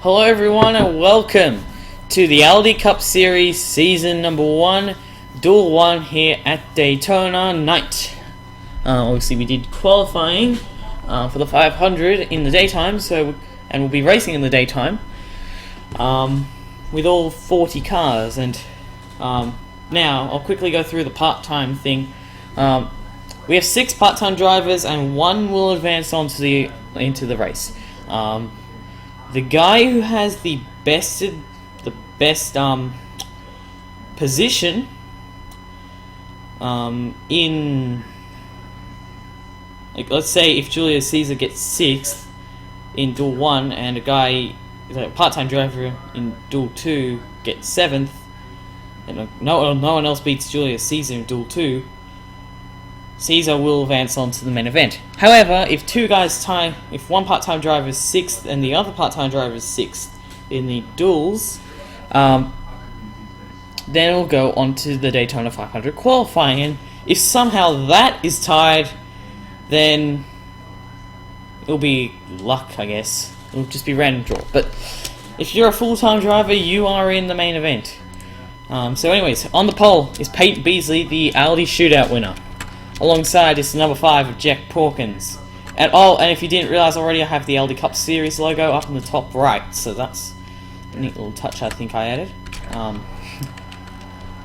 Hello everyone and welcome to the Aldi Cup Series Season number 1, Duel 1 here at Daytona night. Obviously we did qualifying for the 500 in the daytime, and we'll be racing in the daytime with all 40 cars. And now I'll quickly go through the part-time thing. We have 6 part-time drivers and 1 will advance into the race. The guy who has the best position in, like, let's say if Julius Caesar gets 6th in Duel 1 and a part-time driver in Duel 2 gets 7th, and no one else beats Julius Caesar in Duel 2, Caesar will advance on to the main event. However, if one part-time driver is 6th and the other part-time driver is 6th in the duels, then it'll go on to the Daytona 500 qualifying. And if somehow that is tied, then it'll be luck, I guess. It'll just be random draw. But if you're a full-time driver, you are in the main event. So anyways, on the pole is Peyton Beasley, the Aldi shootout winner. Alongside is number 5 of Jack Pawkins. And if you didn't realise already, I have the Aldi Cup Series logo up in the top right, so that's a neat little touch I think I added.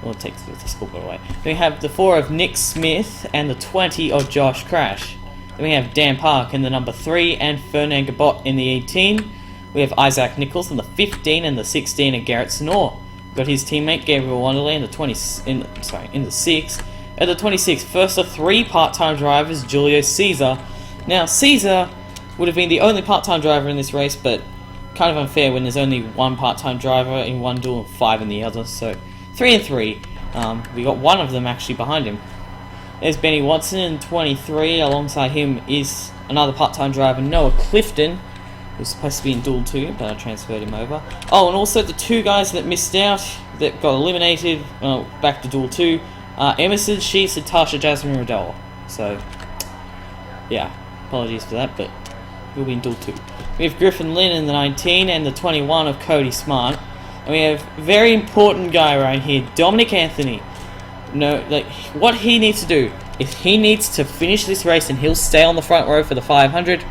We'll take the scoreboard away. Then we have the 4 of Nick Smith and the 20 of Josh Crash. Then we have Dan Park in the number 3 and Fernand Gabot in the 18. We have Isaac Nichols in the 15 and the 16 of Garrett Sonor. We've got his teammate Gabriel Wanderley in the 6. At the 26th, first of 3 part-time drivers, Julius Caesar. Now, Caesar would have been the only part-time driver in this race, but kind of unfair when there's only 1 part-time driver in one duel and 5 in the other. So, 3 and 3. We got 1 of them actually behind him. There's Benny Watson in 23. Alongside him is another part-time driver, Noah Clifton, who's supposed to be in Duel 2, but I transferred him over. Oh, and also the 2 guys that missed out, that got eliminated, back to Duel 2. Emerson Sheets and Tasha Jasmine Riddell. So, yeah, apologies for that, but we'll be in Duel 2. We have Griffin Lynn in the 19 and the 21 of Cody Smart. And we have a very important guy right here, Dominic Anthony. What he needs to do is he needs to finish this race and he'll stay on the front row for the 500.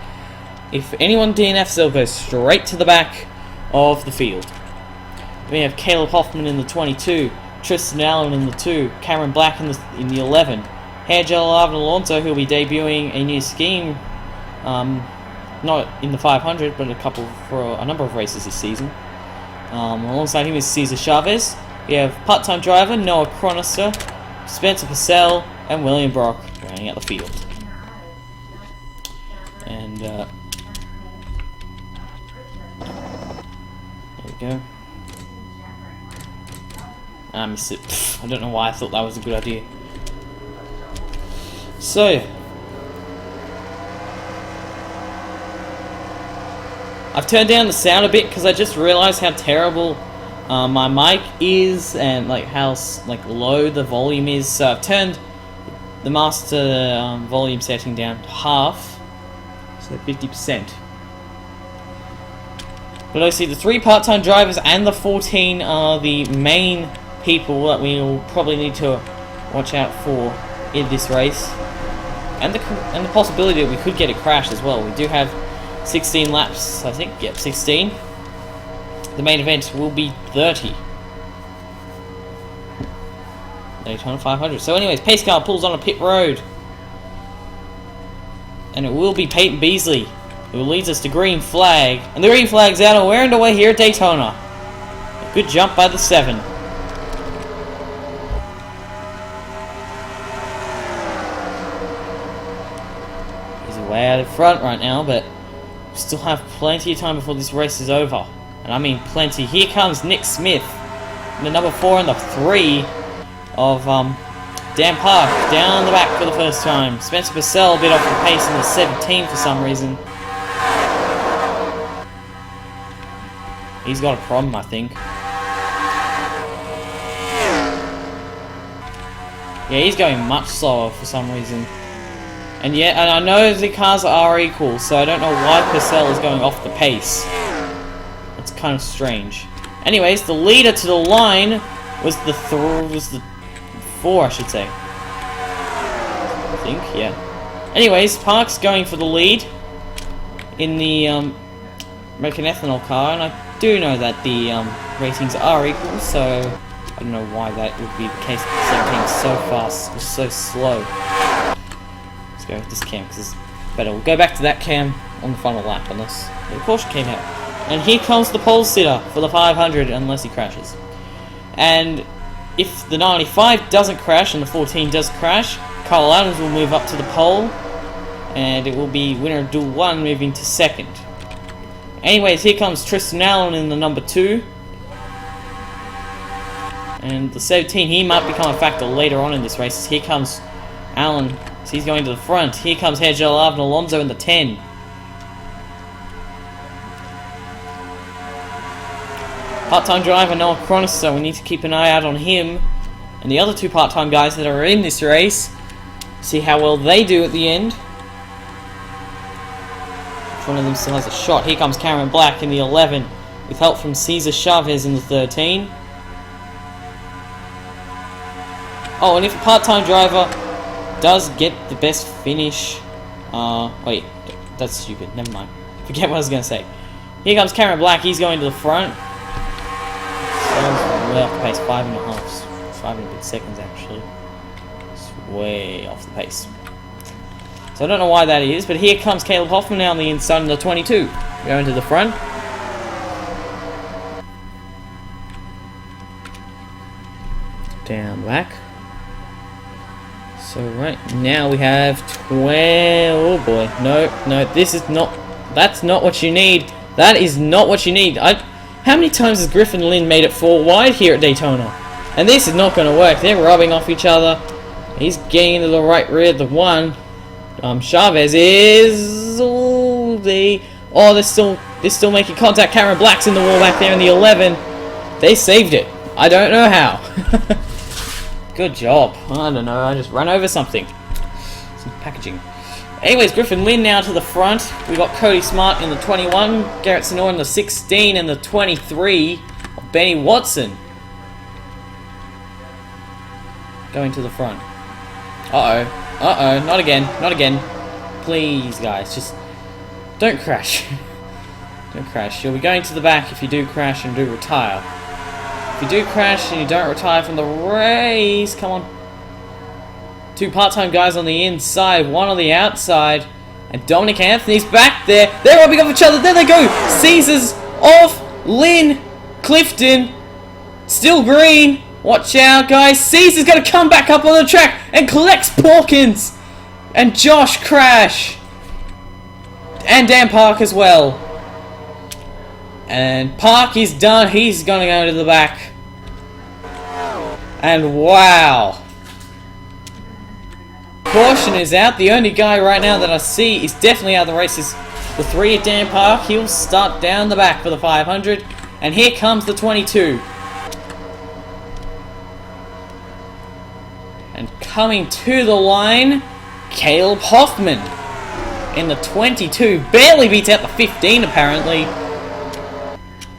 If anyone DNFs, they'll go straight to the back of the field. We have Caleb Hoffman in the 22. Tristan Allen in the 2, Cameron Black in the 11, Hairgel Alvin Alonso, who will be debuting a new scheme, not in the 500, but for a number of races this season. Alongside him is Cesar Chavez. We have part-time driver Noah Chronister, Spencer Purcell, and William Brock rounding out the field. And there we go. I missed it. I don't know why I thought that was a good idea. So, I've turned down the sound a bit because I just realised how terrible my mic is and how low the volume is. So I've turned the master volume setting down to half, so 50%. But obviously the 3 part-time drivers and the 14 are the main people that we will probably need to watch out for in this race, and the possibility that we could get a crash as well. We do have 16 laps, I think. Yep, 16. The main event will be 30. Daytona 500. So anyways, pace car pulls on a pit road, and it will be Peyton Beasley who leads us to green flag, and the green flag's out and we're underway here at Daytona. A good jump by the 7. Way out in front right now, but we still have plenty of time before this race is over. And I mean plenty. Here comes Nick Smith, the number 4 and the 3 of Dan Park, down the back for the first time. Spencer Purcell a bit off the pace in the 17 for some reason. He's got a problem, I think. Yeah, he's going much slower for some reason. And I know the cars are equal, so I don't know why Purcell is going off the pace. It's kind of strange. Anyways, the leader to the line was the 4, I should say. I think, yeah. Anyways, Park's going for the lead in the American Ethanol car, and I do know that the ratings are equal, so I don't know why that would be the case. 17 so fast, or so slow. Let's go with this cam because it's better. We'll go back to that cam on the final lap unless the caution came out. And here comes the pole sitter for the 500 unless he crashes. And if the 95 doesn't crash and the 14 does crash, Carl Adams will move up to the pole, and it will be winner of Duel 1 moving to second. Anyways, here comes Tristan Allen in the number 2. And the 17, he might become a factor later on in this race. Here comes Allen, so he's going to the front. Here comes Hergel Alvin Alonso in the 10. Part-time driver Noah Cronus, so we need to keep an eye out on him. And the other 2 part-time guys that are in this race. See how well they do at the end. One of them still has a shot. Here comes Cameron Black in the 11 with help from Cesar Chavez in the 13. Oh, and if a part-time driver does get the best finish... wait, that's stupid. Never mind. Forget what I was going to say. Here comes Cameron Black. He's going to the front. Way off the pace. 5.5. 5 and a bit seconds, actually. It's way off the pace. So I don't know why that is, but here comes Caleb Hoffman now on the inside in the 22. Going to the front. Down the back. So right now we have 12. Oh boy. No, this is not... That's not what you need. That is not what you need. How many times has Griffin Lynn made it 4 wide here at Daytona? And this is not going to work. They're rubbing off each other. He's getting to the right rear. The 1. Chavez is... Oh, they're still making contact. Cameron Black's in the wall back there in the 11. They saved it. I don't know how. Good job. I don't know. I just ran over something. Some packaging. Anyways, Griffin Lynn now to the front. We got Cody Smart in the 21. Garrett Sonora in the 16 and the 23. Benny Watson going to the front. Uh-oh. Uh-oh. Not again. Not again. Please, guys. Just don't crash. Don't crash. You'll be going to the back if you do crash and do retire. If you do crash and you don't retire from the race, come on. 2 part-time guys on the inside, 1 on the outside, and Dominic Anthony's back there. They're rubbing off each other. There they go. Caesar's off. Lynn, Clifton, still green. Watch out, guys. Caesar's going to come back up on the track and collects Porkins. And Josh Crash. And Dan Park as well. And Park is done. He's going to go to the back. And wow. Caution is out. The only guy right now that I see is definitely out of the race is the 3 at Dan Park. He'll start down the back for the 500. And here comes the 22. And coming to the line, Caleb Hoffman in the 22. Barely beats out the 15 apparently.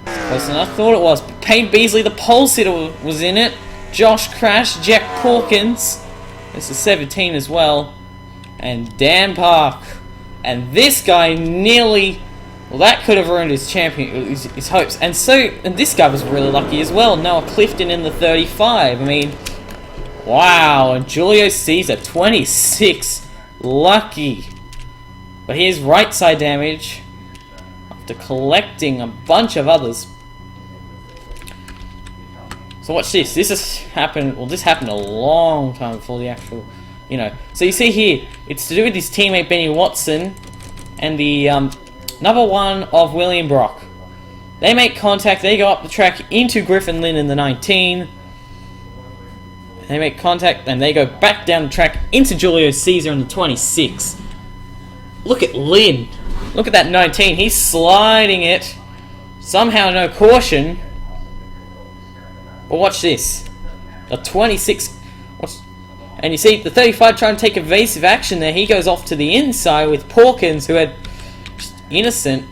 Closer than I thought it was. Payne Beasley, the pole sitter, was in it. Josh Crash, Jack Porkins. This is 17 as well. And Dan Park. And this guy nearly... Well, that could have ruined his his hopes. And this guy was really lucky as well. Noah Clifton in the 35. I mean, wow. And Julio Caesar, 26. Lucky. But here's right side damage. After collecting a bunch of others. So watch this. This has happened. Well, this happened a long time before the actual, you know. So you see here, it's to do with his teammate Benny Watson and the number 1 of William Brock. They make contact. They go up the track into Griffin Lynn in the 19. They make contact and they go back down the track into Julio Caesar in the 26. Look at Lynn. Look at that 19. He's sliding it. Somehow no caution. But watch this. The 26. And you see the 35 trying to take evasive action there. He goes off to the inside with Porkins, who had just innocent.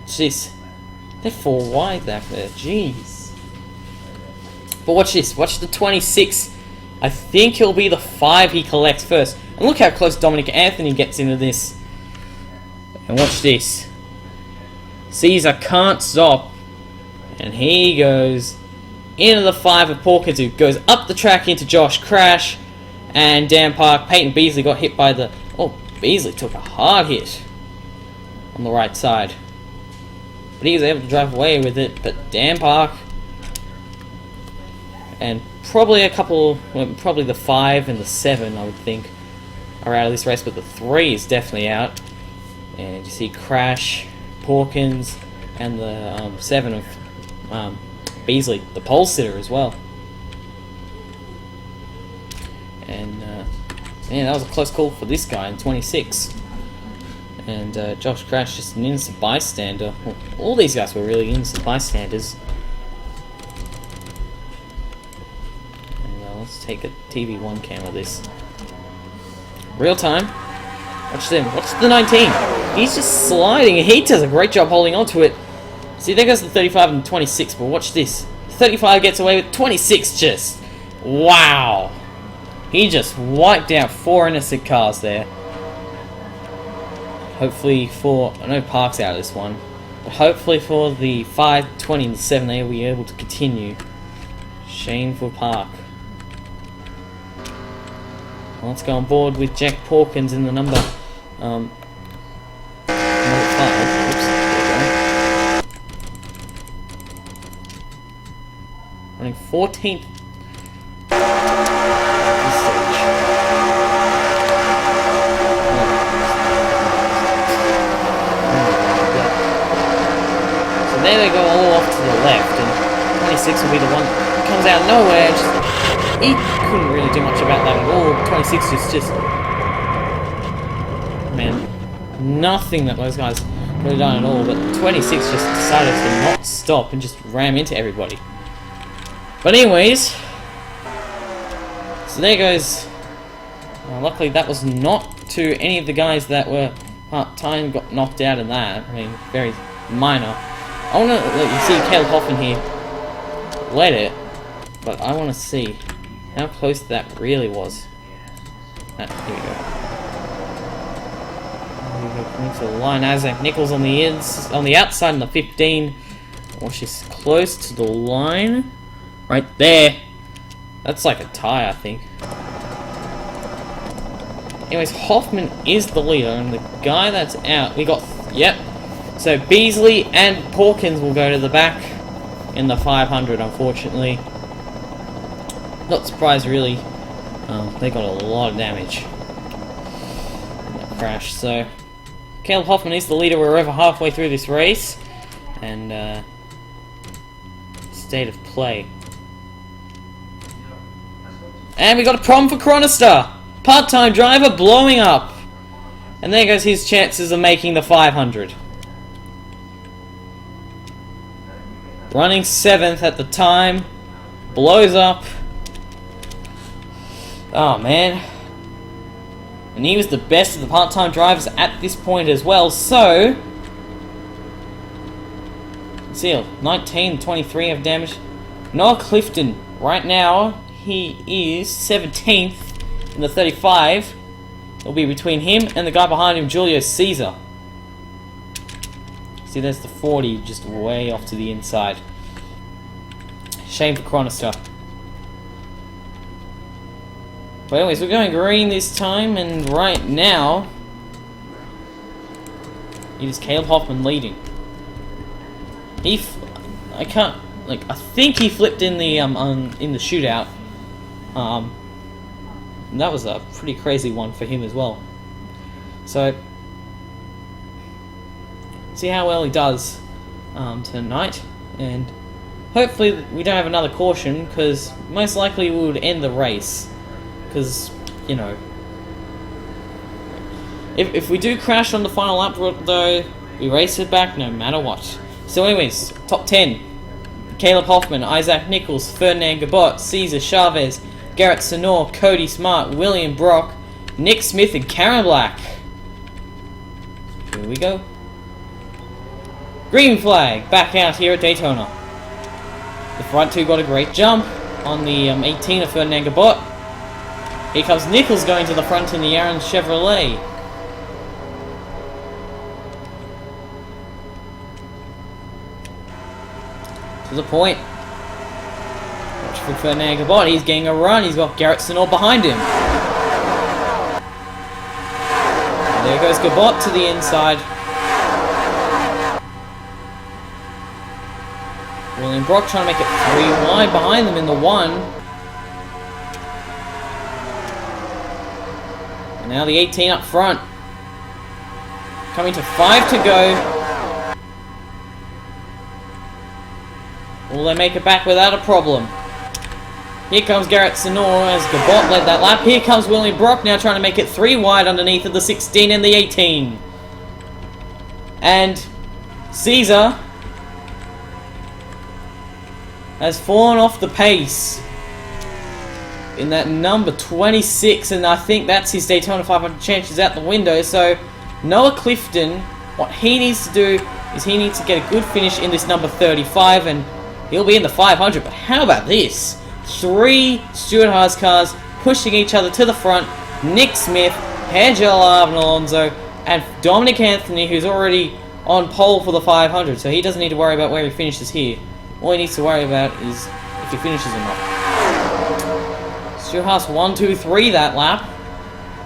Jeez. They're 4 wide back there. Jeez. But watch this. Watch the 26. I think he'll be the 5 he collects first. And look how close Dominic Anthony gets into this. And watch this. Caesar can't stop. And he goes into the 5 of Porkins, who goes up the track into Josh Crash. And Dan Park. Peyton Beasley got hit by the... Oh, Beasley took a hard hit on the right side. But he was able to drive away with it. But Dan Park... And probably a couple... Well, probably the 5 and the 7, I would think, are out of this race. But the 3 is definitely out. And you see Crash, Porkins, and the 7 of Beasley, the pole sitter as well. And man, that was a close call for this guy in 26. And Josh Crash just an innocent bystander. Well, all these guys were really innocent bystanders. And let's take a TV1 cam of this. Real time. Watch them. Watch the 19. He's just sliding, and he does a great job holding on to it. See, there goes the 35 and 26, but watch this. 35 gets away with 26 just... Wow! He just wiped out 4 innocent cars there. Hopefully for... I know Park's out of this one. But hopefully for the 5, 20, and the 7, they'll be able to continue. Shame for Park. Let's go on board with Jack Porkins in the number 5. Oops, there we go. Running 14th. So there they go, all off to the left, and 26 will be the one that comes out of nowhere. He couldn't really do much about that at all. 26 is just... Man, nothing that those guys could have done at all, but 26 just decided to not stop and just ram into everybody. But anyways, so there goes... luckily that was not to any of the guys that were part-time got knocked out in that. I mean, very minor. I want to let you see Caleb Hoffman here. Led it, but I want to see how close that really was. Here we go. Into the line. Isaac Nichols on the outside in the 15. Watch this, close to the line. Right there. That's like a tie, I think. Anyways, Hoffman is the leader, and the guy that's out, we got... Yep. So Beasley and Porkins will go to the back in the 500, unfortunately. Not surprised, really. They got a lot of damage in that crash. So Caleb Hoffman is the leader. We're over halfway through this race, and state of play. And we got a problem for Chronister. Part-time driver blowing up, and there goes his chances of making the 500. Running 7th at the time, blows up. Oh man. And he was the best of the part-time drivers at this point as well, so... See, 19, 23 have damage. Noah Clifton, right now, he is 17th in the 35. It'll be between him and the guy behind him, Julio Caesar. See, there's the 40, just way off to the inside. Shame for Chronister. But anyways, we're going green this time, and right now it is Caleb Hoffman leading. I think he flipped in the shootout. And that was a pretty crazy one for him as well. So see how well he does tonight, and hopefully we don't have another caution, because most likely we would end the race. Because, you know, if we do crash on the final lap, though, we race it back no matter what. So anyways, top 10. Caleb Hoffman, Isaac Nichols, Ferdinand Gabot, Cesar Chavez, Garrett Sonor, Cody Smart, William Brock, Nick Smith, and Karen Black. Here we go. Green flag, back out here at Daytona. The front two got a great jump on the 18 of Ferdinand Gabot. Here comes Nichols going to the front in the Aaron Chevrolet. To the point. Watch for Ferdinand Gabot, he's getting a run, he's got Garrett Sinor behind him. And there goes Gabot to the inside. William Brock trying to make it 3 wide behind them in the 1. And now the 18 up front. Coming to 5 to go. Will they make it back without a problem? Here comes Garrett Sinor as Gabot led that lap. Here comes William Brock now trying to make it 3 wide underneath of the 16 and the 18. And Caesar has fallen off the pace in that number 26, and I think that's his Daytona 500 chances out the window. So Noah Clifton, what he needs to do is he needs to get a good finish in this number 35, and he'll be in the 500. But how about this? 3 Stuart Haas cars pushing each other to the front. Nick Smith, Angel Alonso, and Dominic Anthony, who's already on pole for the 500, so he doesn't need to worry about where he finishes here. All he needs to worry about is if he finishes or not. Stuart Haas 1, 2, 3 that lap.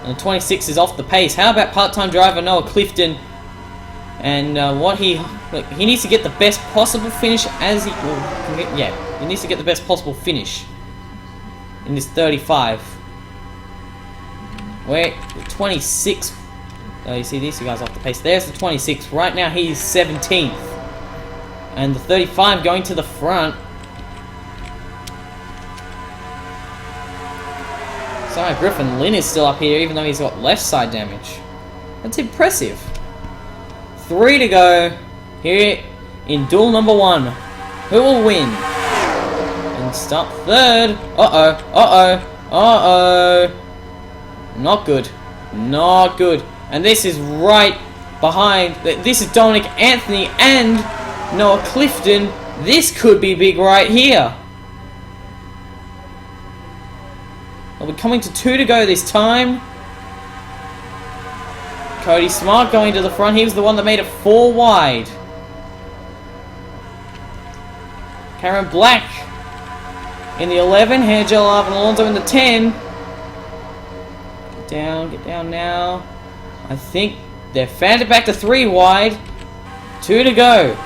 And the 26 is off the pace. How about part-time driver Noah Clifton? And he needs to get the best possible finish as he... Well, yeah, he needs to get the best possible finish in this 35. Wait, the 26... Oh, you see these two guys off the pace. There's the 26. Right now he's 17th. And the 35 going to the front. Sorry, Griffin Lynn is still up here, even though he's got left side damage. That's impressive. 3 to go here in duel number 1. Who will win? And start 3rd. Not good. Not good. And this is right behind. This is Dominic Anthony and Noah Clifton. This could be big right here. We'll be coming to 2 to go this time. Cody Smart going to the front. He was the one that made it 4 wide. Karen Black in the 11. Angel Alonso in the 10. Get down now. I think they've found it back to 3 wide. 2 to go.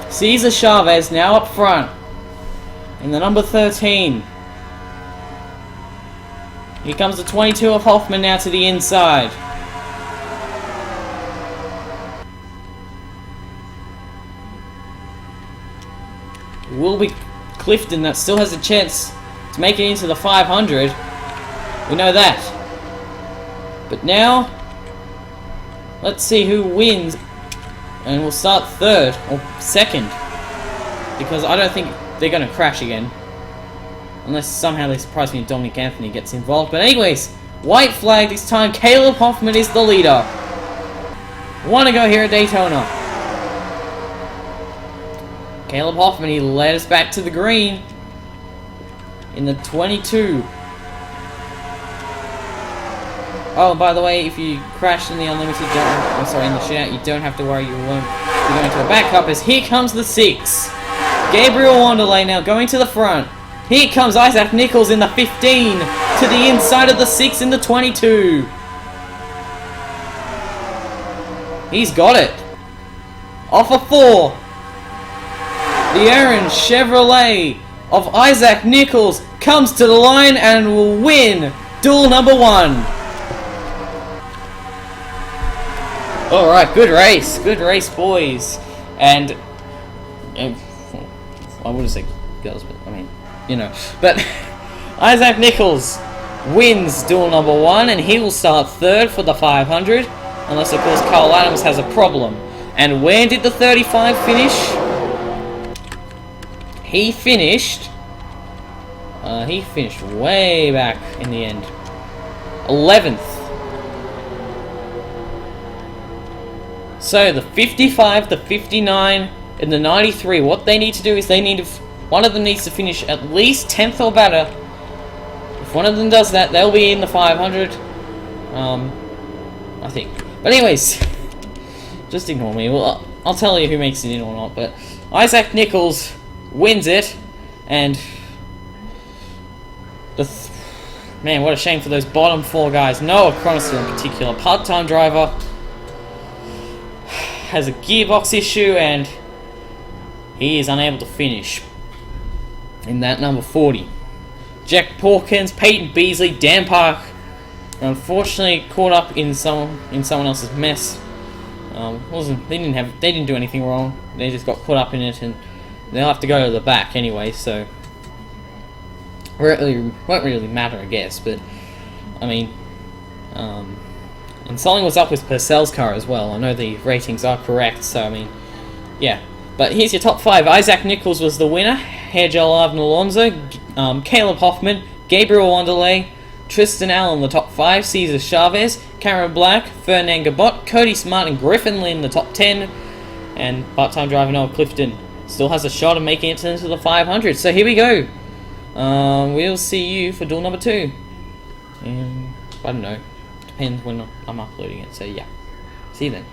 Cesar Chavez now up front in the number 13. Here comes the 22 of Hoffman now to the inside. It will be Clifton that still has a chance to make it into the 500. We know that. But now, let's see who wins. And we'll start 3rd or 2nd. Because I don't think they're going to crash again. Unless somehow they surprise me and Dominic Anthony gets involved. But anyways, white flag this time. Caleb Hoffman is the leader. 1 to go here at Daytona. Caleb Hoffman, he led us back to the green in the 22. Oh, by the way, if you crash in the unlimited, in the shootout, you don't have to worry, you won't be going to a backup, as here comes the 6. Gabriel Wanderlei now going to the front. Here comes Isaac Nichols in the 15 to the inside of the 6 in the 22. He's got it. Off a 4. The Aaron Chevrolet of Isaac Nichols comes to the line and will win duel number 1. Alright, good race, boys. And I wouldn't say girls, but I mean, you know. But Isaac Nichols wins duel number 1, and he will start 3rd for the 500, unless of course Carl Adams has a problem. And where did the 35 finish? He finished way back in the end. 11th. So the 55, the 59, and the 93. What they need to do is one of them needs to finish at least 10th or better. If one of them does that, they'll be in the 500. I think. But anyways, just ignore me. Well, I'll tell you who makes it in or not. But Isaac Nichols wins it, and man, what a shame for those bottom 4 guys. Noah Chronister in particular, part-time driver, has a gearbox issue, and he is unable to finish in that number 40. Jack Porkins, Peyton Beasley, Dan Park, unfortunately caught up in someone else's mess. They didn't do anything wrong. They just got caught up in it, and they'll have to go to the back anyway. So won't really matter, I guess. But I mean, and something was up with Purcell's car as well. I know the ratings are correct, so I mean, yeah. But here's your top 5. Isaac Nichols was the winner. Hairgel Ivan Alonso, Caleb Hoffman, Gabriel Wanderlei, Tristan Allen the top 5, Cesar Chavez, Cameron Black, Fernand Gabot, Cody Smart, and Griffin Lynn the top 10. And part-time driver Noah Clifton still has a shot of making it into the 500. So here we go. We'll see you for duel number 2. And I don't know. Depends when I'm uploading it. So yeah. See you then.